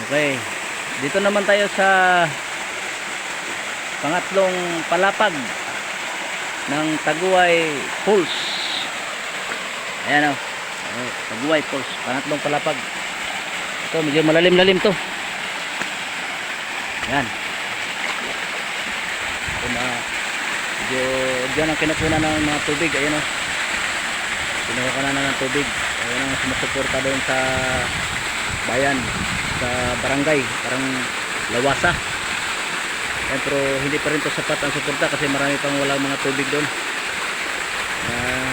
Okay. Dito naman tayo sa pangatlong palapag ng Taguay Falls. Ayan o. Taguay Falls. Pangatlong palapag. Ito medyo malalim-lalim to. Ayan. Ito na medyo dyan ang kinukunan ng mga tubig. Ayan o. Kinukunan na ng tubig. Ayan ang sumusuporta doon sa bayan, sa barangay, parang Lawasa. Ayan, pero hindi pa rin to sapat ang suporta kasi marami pang walang mga tubig doon.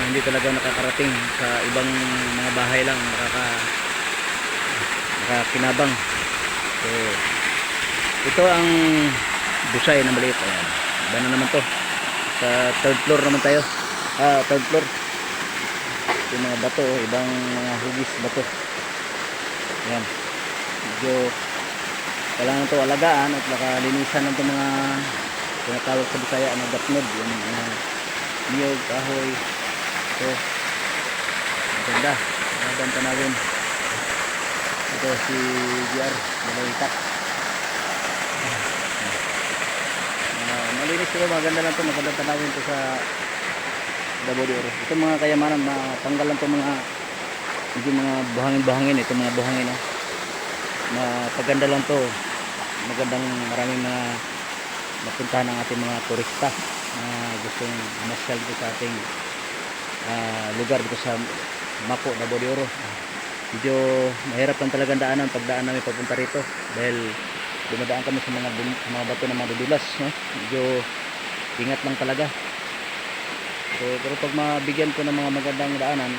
Hindi talaga nakakarating sa ibang mga bahay lang nakakinabang. So ito ang busay na maliit. Ayan, iba na naman to. Sa third floor naman tayo. Third floor. Yung mga bato, ibang mga hugis bato. Ayan, medyo kailangan ito alagaan at nakalinisan ng ito mga tinatawag sa Bisaya na dapnod, yung niyog, kahoy. Ito maganda, magandang tanawin. Ito si GR Malaytak. Malinis ito, maganda lang ito, magandang tanawin ito sa Davao de Oro. Ito mga kayamanan, matanggal lang ito mga buhangin-buhangin. Ito mga buhangin, mapaganda lang to. Magandang maraming mga mapuntahan ng ating mga turista na gustong masyal dito sa ating lugar dito sa Mapo, Davao de Oro. Medyo mahirap lang talagang daanan pagdaan namin papunta rito dahil dumadaan kami sa mga bato na madudulas, no? Medyo ingat lang talaga. So, pero pag mabigyan ko ng mga magandang daanan,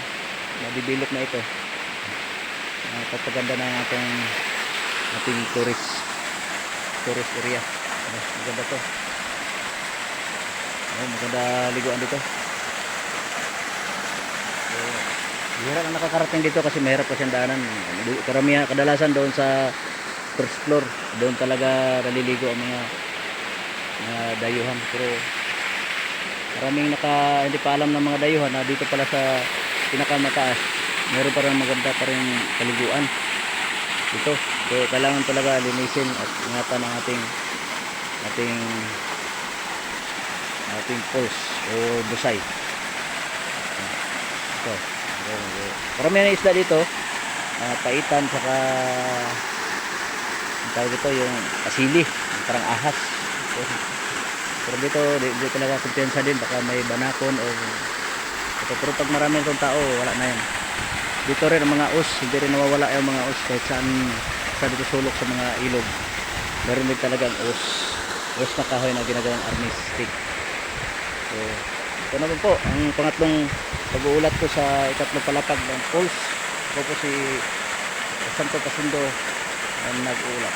mabibilok na ito, pagpaganda ng ating tourist area. Maganda to. Maganda liguan dito. So, mahirap ang nakakarating dito kasi mahirap kasi ang daanan. Karamihan, kadalasan doon sa first floor, doon talaga naliligo ang mga dayuhan. Pero maraming hindi pa alam ng mga dayuhan na dito pala sa pinakamataas meron pa rin maganda pa rin kaliguan dito. So kailangan talaga linisin at ingatan ang ating falls o busay. Ito marami na isda dito, paitan, saka ang tawag ito yung asili, parang ahas. Pero dito talaga kumpiyansa din, baka may banakon o ito. Pero pag marami itong tao, wala na yan. Dito rin ang mga us, hindi rin nawawala yung mga us kahit saan dito sulok sa mga ilog. Meron din talagang us na kahoy na ginagawang arnis stick. So ito naman po ang pangatlong pag-uulat ko sa ikatlong palapag ng falls. Ako po si Santo Pasindo ang nag-uulat.